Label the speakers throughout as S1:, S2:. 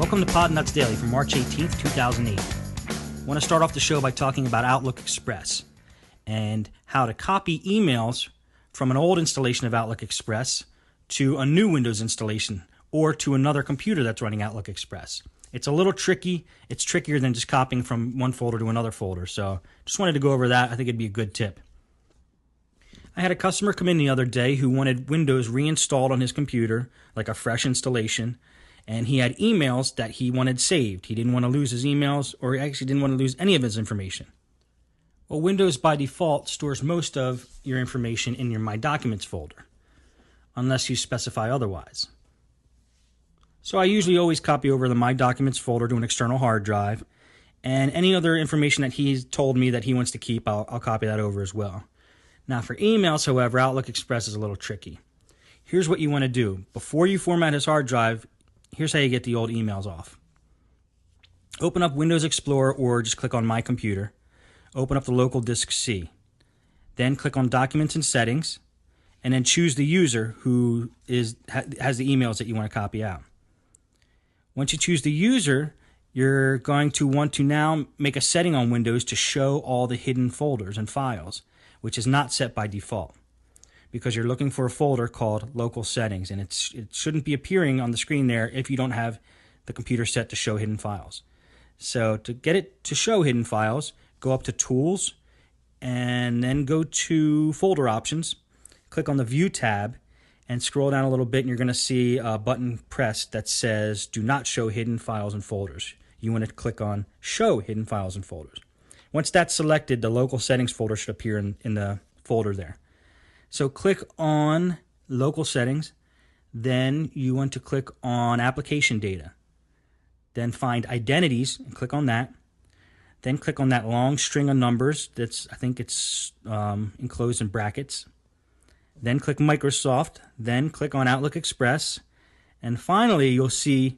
S1: Welcome to Podnutz Daily for March 18th, 2008. I want to start off the show by talking about Outlook Express and how to copy emails from an old installation of Outlook Express to a new Windows installation or to another computer that's running Outlook Express. It's a little tricky. It's trickier than just copying from one folder to another folder. So just wanted to go over that. I think it'd be a good tip. I had a customer come in the other day who wanted Windows reinstalled on his computer, like a fresh installation, and he had emails that he wanted saved. He didn't want to lose his emails, or he actually didn't want to lose any of his information. Well, Windows by default stores most of your information in your My Documents folder, unless you specify otherwise. So I usually always copy over the My Documents folder to an external hard drive, and any other information that he's told me that he wants to keep, I'll copy that over as well. Now for emails, however, Outlook Express is a little tricky. Here's what you want to do. Before you format his hard drive, here's how you get the old emails off. Open up Windows Explorer or just click on My Computer. Open up the local disk C. Then click on Documents and Settings, and then choose the user who has the emails that you want to copy out. Once you choose the user, you're going to want to now make a setting on Windows to show all the hidden folders and files, which is not set by default, because you're looking for a folder called Local Settings, and it shouldn't be appearing on the screen there if you don't have the computer set to show hidden files. So to get it to show hidden files, go up to Tools, and then go to Folder Options, click on the View tab, and scroll down a little bit, and you're going to see a button pressed that says Do Not Show Hidden Files and Folders. You want to click on Show Hidden Files and Folders. Once that's selected, the Local Settings folder should appear in the folder there. So click on Local Settings, then you want to click on Application Data. Then find Identities and click on that. Then click on that long string of numbers I think it's enclosed in brackets. Then click Microsoft, then click on Outlook Express, and finally you'll see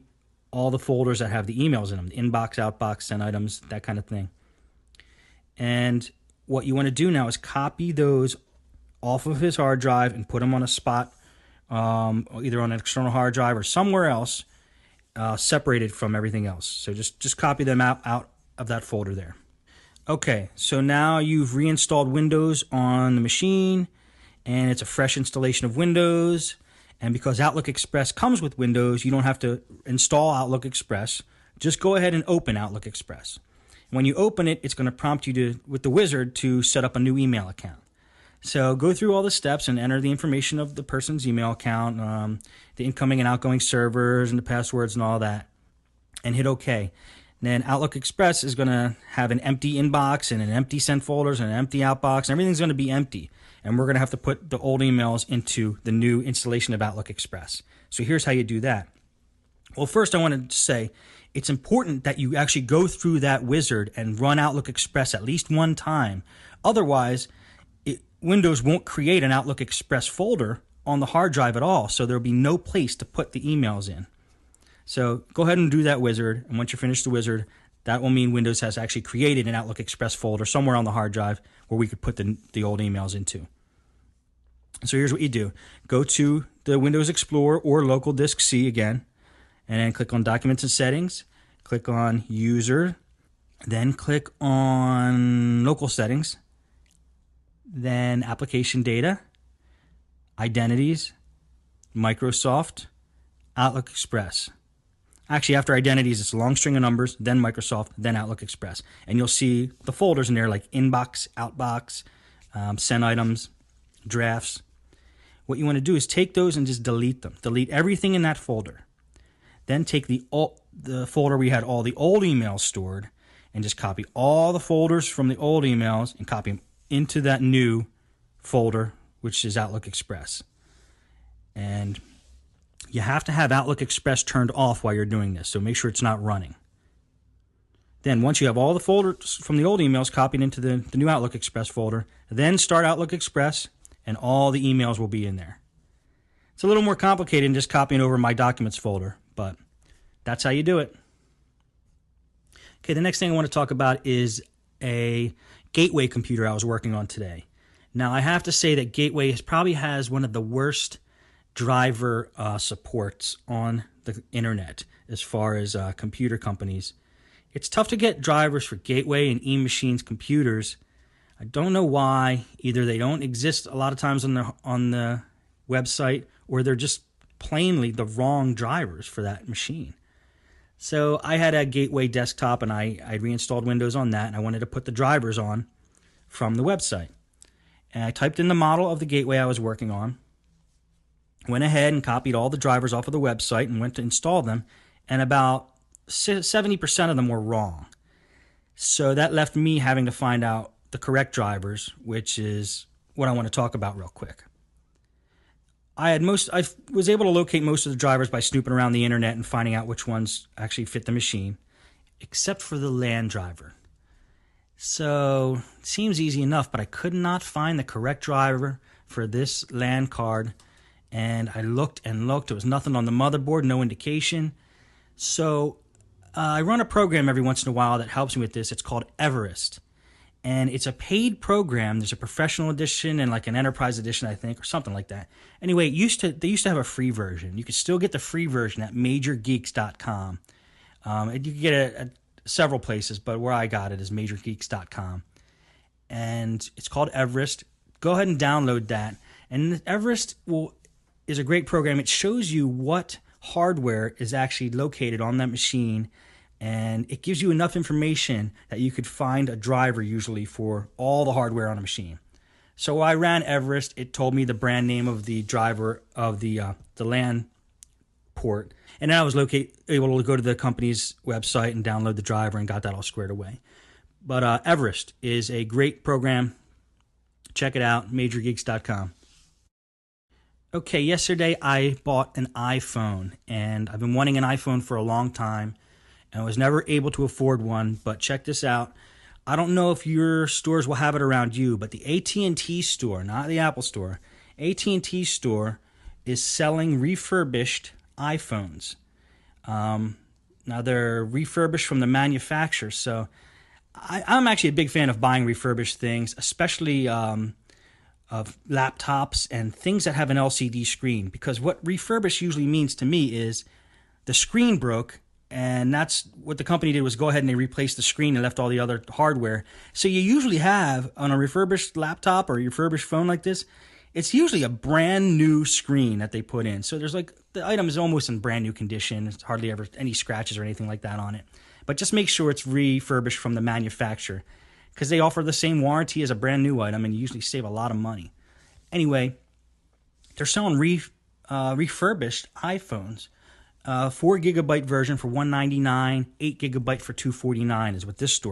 S1: all the folders that have the emails in them, the inbox, outbox, sent items, that kind of thing. And what you want to do now is copy those off of his hard drive and put them on a spot, either on an external hard drive or somewhere else, separated from everything else. So just copy them out of that folder there. Okay, so now you've reinstalled Windows on the machine, and it's a fresh installation of Windows. And because Outlook Express comes with Windows, you don't have to install Outlook Express. Just go ahead and open Outlook Express. When you open it, it's going to prompt you with the wizard to set up a new email account. So go through all the steps and enter the information of the person's email account, the incoming and outgoing servers and the passwords and all that, and hit OK. And then Outlook Express is going to have an empty inbox and an empty sent folders and an empty outbox, and everything's going to be empty. And we're going to have to put the old emails into the new installation of Outlook Express. So here's how you do that. Well, first I wanted to say it's important that you actually go through that wizard and run Outlook Express at least one time. Otherwise, Windows won't create an Outlook Express folder on the hard drive at all, so there'll be no place to put the emails in. So go ahead and do that wizard, and once you finish the wizard, that will mean Windows has actually created an Outlook Express folder somewhere on the hard drive where we could put the old emails into. So here's what you do. Go to the Windows Explorer or local disk C again, and then click on Documents and Settings, click on User, then click on Local Settings, then Application Data, Identities, Microsoft, Outlook Express. Actually, after Identities, it's a long string of numbers, then Microsoft, then Outlook Express. And you'll see the folders in there like Inbox, Outbox, Sent Items, Drafts. What you want to do is take those and just delete them. Delete everything in that folder. Then take the folder where you had all the old emails stored and just copy all the folders from the old emails and copy them into that new folder, which is Outlook Express. And you have to have Outlook Express turned off while you're doing this, so make sure it's not running. Then once you have all the folders from the old emails copied into the new Outlook Express folder, then start Outlook Express, and all the emails will be in there. It's a little more complicated than just copying over My Documents folder, but that's how you do it. Okay, the next thing I want to talk about is a Gateway computer I was working on today. Now, I have to say that Gateway probably has one of the worst driver supports on the internet as far as computer companies. It's tough to get drivers for Gateway and eMachines computers. I don't know why. Either they don't exist a lot of times on the website, or they're just plainly the wrong drivers for that machine. So I had a Gateway desktop, and I reinstalled Windows on that, and I wanted to put the drivers on from the website. And I typed in the model of the Gateway I was working on, went ahead and copied all the drivers off of the website and went to install them, and about 70% of them were wrong. So that left me having to find out the correct drivers, which is what I want to talk about real quick. I was able to locate most of the drivers by snooping around the internet and finding out which ones actually fit the machine, except for the LAN driver. So it seems easy enough, but I could not find the correct driver for this LAN card, and I looked and looked. There was nothing on the motherboard, no indication. So I run a program every once in a while that helps me with this. It's called Everest. And it's a paid program. There's a professional edition and like an enterprise edition, I think, or something like that. Anyway, they used to have a free version. You could still get the free version at majorgeeks.com. You could get it at several places, but where I got it is majorgeeks.com. And it's called Everest. Go ahead and download that. And Everest is a great program. It shows you what hardware is actually located on that machine, and it gives you enough information that you could find a driver usually for all the hardware on a machine. So I ran Everest. It told me the brand name of the driver of the LAN port, and then I was able to go to the company's website and download the driver and got that all squared away. But Everest is a great program. Check it out, majorgeeks.com. Okay, yesterday I bought an iPhone, and I've been wanting an iPhone for a long time, and I was never able to afford one, but check this out. I don't know if your stores will have it around you, but the AT&T store, not the Apple store, AT&T store is selling refurbished iPhones. Now they're refurbished from the manufacturer, so I'm actually a big fan of buying refurbished things, especially of laptops and things that have an LCD screen, because what refurbished usually means to me is the screen broke, and that's what the company did, was go ahead and they replaced the screen and left all the other hardware. So you usually have on a refurbished laptop or a refurbished phone like this, it's usually a brand new screen that they put in. So there's like, the item is almost in brand new condition. It's hardly ever any scratches or anything like that on it. But just make sure it's refurbished from the manufacturer, because they offer the same warranty as a brand new item, and you usually save a lot of money. Anyway, they're selling refurbished iPhones. 4 gigabyte version for $199, 8 gigabyte for $249 is what this store